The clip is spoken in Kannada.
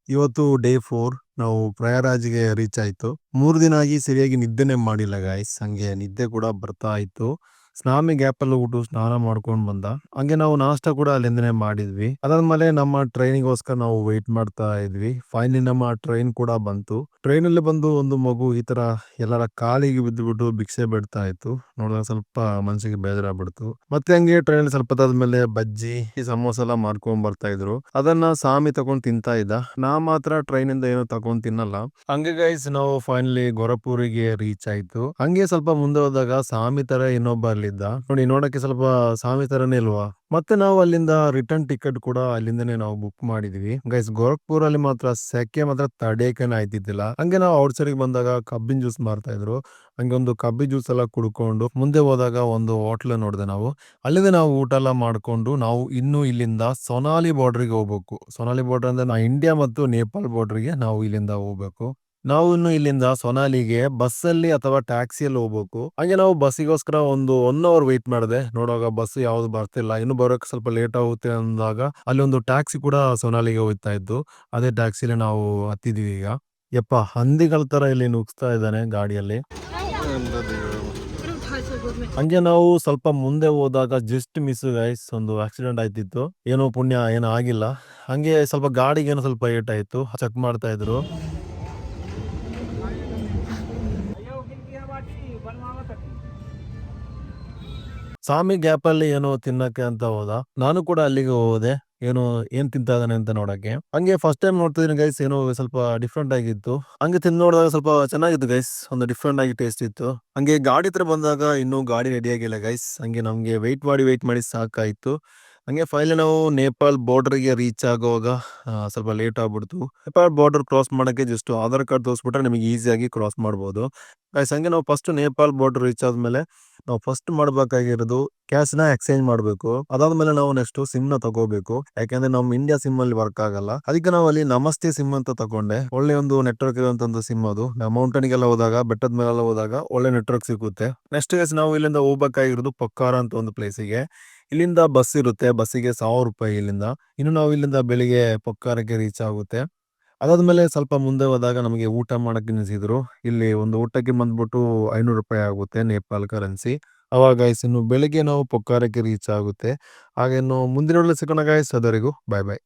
ಇವತ್ತು ಡೇ 4 ನಾವು ಪ್ರಯಾಗ್‌ರಾಜ್‌ಗೆ ರೀಚ್ ಆಯ್ತು. 3 ದಿನ ಆಗಿ ಸರಿಯಾಗಿ ನಿದ್ದೆನೇ ಮಾಡಿಲ್ಲ ಗಾಯ್ಸ್. ಹಂಗೆ ನಿದ್ದೆ ಕೂಡ ಬರ್ತಾ ಇತ್ತು. ಸ್ನಾಮಿ ಗ್ಯಾಪಲ್ಲಿ ಹೋಗ್ಬಿಟ್ಟು ಸ್ನಾನ ಮಾಡ್ಕೊಂಡು ಬಂದ. ಹಂಗೆ ನಾವು ನಾಷ್ಟ ಕೂಡ ಅಲ್ಲಿಂದನೇ ಮಾಡಿದ್ವಿ. ಅದಾದ್ಮೇಲೆ ನಮ್ಮ ಟ್ರೈನಿಗೋಸ್ಕರ ನಾವು ವೇಟ್ ಮಾಡ್ತಾ ಇದ್ವಿ. ಫೈನಲಿ ನಮ್ಮ ಟ್ರೈನ್ ಕೂಡ ಬಂತು. ಟ್ರೈನಲ್ಲಿ ಬಂದು ಒಂದು ಮಗು ಈ ತರ ಎಲ್ಲರ ಕಾಲಿಗೆ ಬಿದ್ದುಬಿಟ್ಟು ಭಿಕ್ಷೆ ಬೇಡ್ತಾ ಇತ್ತು. ನೋಡಿದಾಗ ಸ್ವಲ್ಪ ಮನಸ್ಸಿಗೆ ಬೇಜಾರಾಗ್ಬಿಡ್ತು. ಮತ್ತೆ ಹಂಗೆ ಟ್ರೈನಲ್ಲಿ ಸ್ವಲ್ಪ ಹೊತ್ತಾದ್ಮೇಲೆ ಬಜ್ಜಿ, ಸಮೋಸ ಎಲ್ಲ ಮಾಡ್ಕೊಂಡ್ ಬರ್ತಾ ಇದ್ರು. ಅದನ್ನ ಸಾಮಿ ತಗೊಂಡ್ ತಿಂತಾ ಇದ್ದ. ನಾ ಮಾತ್ರ ಟ್ರೈನಿಂದ ಏನು ತಗೊಂಡ್ ತಿನ್ನಲ್ಲ. ಹಂಗೆ ಗೈಸ್ ನಾವು ಫೈನಲಿ ಗೋರಖ್ಪುರಿಗೆ ರೀಚ್ ಆಯ್ತು. ಹಂಗೆ ಸ್ವಲ್ಪ ಮುಂದೆ ಹೋದಾಗ ಸಾಮಿ ತರ ಇನ್ನೊಬ್ಬ ಅಲ್ಲಿದ್ದ. ನೋಡಿ ನೋಡಕ್ಕೆ ಸ್ವಲ್ಪ ಸಾಮಿ ತರನೇ ಇಲ್ವಾ? ಮತ್ತೆ ನಾವು ಅಲ್ಲಿಂದ ರಿಟರ್ನ್ ಟಿಕೆಟ್ ಕೂಡ ಅಲ್ಲಿಂದನೇ ನಾವು ಬುಕ್ ಮಾಡಿದ್ವಿ. ಗೈಸ್ ಗೋರಖ್ಪುರ್ ಅಲ್ಲಿ ಮಾತ್ರ ಸೆಕೆ ಮಾತ್ರ ತಡೆಯಕನೆ ಆಯ್ತಿದ್ದಿಲ್ಲ. ಹಂಗೆ ನಾವು ಔಟ್ ಸೈಡ್ ಬಂದಾಗ ಕಬ್ಬಿನ ಜ್ಯೂಸ್ ಮಾರ್ತಾ ಇದ್ರು. ಹಂಗೆ ಒಂದು ಕಬ್ಬಿ ಜ್ಯೂಸ್ ಎಲ್ಲ ಕುಡ್ಕೊಂಡು ಮುಂದೆ ಹೋದಾಗ ಒಂದು ಹೋಟ್ಲ್ ನೋಡಿದೆ ನಾವು. ಅಲ್ಲಿಂದ ನಾವು ಊಟ ಎಲ್ಲ ಮಾಡ್ಕೊಂಡು ನಾವು ಇನ್ನು ಇಲ್ಲಿಂದ ಸೊನಾಲಿ ಬಾರ್ಡರ್‌ಗೆ ಹೋಗ್ಬೇಕು. ಸೊನಾಲಿ ಬಾರ್ಡರ್ ಅಂದ್ರೆ ಇಂಡಿಯಾ ಮತ್ತು ನೇಪಾಲ್ ಬಾರ್ಡರ್‌ಗೆ ನಾವು ಇಲ್ಲಿಂದ ಹೋಗ್ಬೇಕು. ನಾವು ಇನ್ನು ಇಲ್ಲಿಂದ ಸೊನಾಲಿಗೆ ಬಸ್ಸಲ್ಲಿ ಅಥವಾ ಟ್ಯಾಕ್ಸಿಯಲ್ಲಿ ಹೋಗ್ಬೇಕು. ಹಂಗೆ ನಾವು ಬಸ್ಸಿಗೋಸ್ಕರ ಒಂದು 1 ಅವರ್ ವೇಟ್ ಮಾಡಿದೆ. ನೋಡುವಾಗ ಬಸ್ ಯಾವ್ದು ಬರ್ತಿಲ್ಲ. ಇನ್ನು ಬರೋಕೆ ಸ್ವಲ್ಪ ಲೇಟ್ ಆಗುತ್ತೆ ಅಂದಾಗ ಅಲ್ಲಿ ಒಂದು ಟ್ಯಾಕ್ಸಿ ಕೂಡ ಸೊನಾಲಿಗೆ ಹೋಗ್ತಾ ಇತ್ತು. ಅದೇ ಟ್ಯಾಕ್ಸಿಲಿ ನಾವು ಹತ್ತಿದೀವಿ ಈಗ. ಯಪ್ಪ ಹಂದಿಗಳ ತರ ಇಲ್ಲಿ ನುಗ್ಸ್ತಾ ಇದ್ದಾನೆ ಗಾಡಿಯಲ್ಲಿ. ಹಂಗೆ ನಾವು ಸ್ವಲ್ಪ ಮುಂದೆ ಹೋದಾಗ ಜಸ್ಟ್ ಮಿಸ್ ಗೈಸ್ ಒಂದು ಆಕ್ಸಿಡೆಂಟ್ ಆಯ್ತಿತ್ತು. ಏನೋ ಪುಣ್ಯ ಏನೋ ಆಗಿಲ್ಲ. ಹಂಗೆ ಸ್ವಲ್ಪ ಗಾಡಿಗೆ ಏನೋ ಸ್ವಲ್ಪ ಏಟಾಯ್ತು. ಚೆಕ್ ಮಾಡ್ತಾ ಇದ್ರು. ಸಾಮಿ ಗ್ಯಾಪಲ್ಲಿ ಏನೋ ತಿನ್ನಕ್ಕೆ ಅಂತ ಹೋದ. ನಾನು ಕೂಡ ಅಲ್ಲಿಗೆ ಹೋದೆ. ಏನೋ ಏನ್ ತಿಂತಾ ಇದಾನೆ ಅಂತ ನೋಡಕ್ಕೆ. ಹಂಗೆ ಫಸ್ಟ್ ಟೈಮ್ ನೋಡ್ತಿದೀನಿ ಗೈಸ್ ಏನೋ ಸ್ವಲ್ಪ ಡಿಫ್ರೆಂಟ್ ಆಗಿತ್ತು. ಹಂಗೆ ತಿಂದ್ ನೋಡಿದಾಗ ಸ್ವಲ್ಪ ಚೆನ್ನಾಗಿತ್ತು ಗೈಸ್. ಒಂದು ಡಿಫ್ರೆಂಟ್ ಆಗಿ ಟೇಸ್ಟ್ ಇತ್ತು. ಹಂಗೆ ಗಾಡಿ ಹತ್ರ ಬಂದಾಗ ಇನ್ನೂ ಗಾಡಿ ರೆಡಿ ಆಗಿಲ್ಲ ಗೈಸ್. ಹಂಗೆ ನಮ್ಗೆ ವೆಯ್ಟ್ ಮಾಡಿ ಸಾಕಾಯ್ತು. ಹಂಗೆ ಫೈನಲಿ ನಾವು ನೇಪಾಲ್ ಬಾರ್ಡರ್‌ಗೆ ರೀಚ್ ಆಗುವಾಗ ಸ್ವಲ್ಪ ಲೇಟ್ ಆಗ್ಬಿಡ್ತು. ನೇಪಾಲ್ ಬಾರ್ಡರ್ ಕ್ರಾಸ್ ಮಾಡಕ್ಕೆ ಜಸ್ಟ್ ಆಧಾರ್ ಕಾರ್ಡ್ ತೋರಿಸ್ಬಿಟ್ರೆ ನಿಮಗೆ ಈಸಿಯಾಗಿ ಕ್ರಾಸ್ ಮಾಡ್ಬೋದು. ಗೈಸ್ ಹಂಗೆ ನಾವು ಫಸ್ಟ್ ನೇಪಾಲ್ ಬಾರ್ಡರ್ ರೀಚ್ ಆದ್ಮೇಲೆ ನಾವು ಫಸ್ಟ್ ಮಾಡ್ಬೇಕಾಗಿರೋದು ಕ್ಯಾಶ್‌ನ ಎಕ್ಸ್ಚೇಂಜ್ ಮಾಡ್ಬೇಕು. ಅದಾದ್ಮೇಲೆ ನಾವು ನೆಕ್ಸ್ಟ್ ಸಿಮ್‌ನ ತಗೋಬೇಕು. ಯಾಕಂದ್ರೆ ನಮ್ಮ ಇಂಡಿಯಾ ಸಿಮ್ ಅಲ್ಲಿ ವರ್ಕ್ ಆಗಲ್ಲ. ಅದಕ್ಕೆ ನಾವು ಅಲ್ಲಿ ನಮಸ್ತೆ ಸಿಮ್ ಅಂತ ತಗೊಂಡೆ. ಒಳ್ಳೆ ಒಂದು ನೆಟ್ವರ್ಕ್ ಇರುವಂತ ಒಂದು ಸಿಮ್ ಅದು. ನಾವು ಮೌಂಟೇನ್‌ಗೆಲ್ಲ ಹೋದಾಗ ಬೆಟ್ಟದ ಮೇಲೆಲ್ಲ ಹೋದಾಗ ಒಳ್ಳೆ ನೆಟ್ವರ್ಕ್ ಸಿಗುತ್ತೆ. ನೆಕ್ಸ್ಟ್ ಗೈಸ್ ನಾವು ಇಲ್ಲಿಂದ ಹೋಗ್ಬೇಕಾಗಿರೋದು ಪೊಕ್ಕಾರಾ ಅಂತ ಒಂದು ಪ್ಲೇಸಿಗೆ. ಇಲ್ಲಿಂದ ಬಸ್ ಇರುತ್ತೆ. ಬಸ್ಸಿಗೆ ₹1000 ಇಲ್ಲಿಂದ. ಇನ್ನು ನಾವು ಇಲ್ಲಿಂದ ಬೆಳಿಗ್ಗೆ ಪೊಕ್ಕಾರಕ್ಕೆ ರೀಚ್ ಆಗುತ್ತೆ. ಅದಾದ್ಮೇಲೆ ಸ್ವಲ್ಪ ಮುಂದೆ ಹೋದಾಗ ನಮಗೆ ಊಟ ಮಾಡಕ್ಕೆ ನಿಲ್ಸಿದ್ರು. ಇಲ್ಲಿ ಒಂದು ಊಟಕ್ಕೆ ಬಂದ್ಬಿಟ್ಟು ₹500 ಆಗುತ್ತೆ ನೇಪಾಲ್ ಕರೆನ್ಸಿ. ಅವಾಗ ಗೈಸ್ ಇನ್ನು ಬೆಳಿಗ್ಗೆ ನಾವು ಪೊಕ್ಕಾರಕ್ಕೆ ರೀಚ್ ಆಗುತ್ತೆ. ಹಾಗೆ ಇನ್ನು ಮುಂದಿನ ಸಿಗೋಣ ಗೈಸ್. ಅದುವರೆಗೂ ಬಾಯ್ ಬಾಯ್.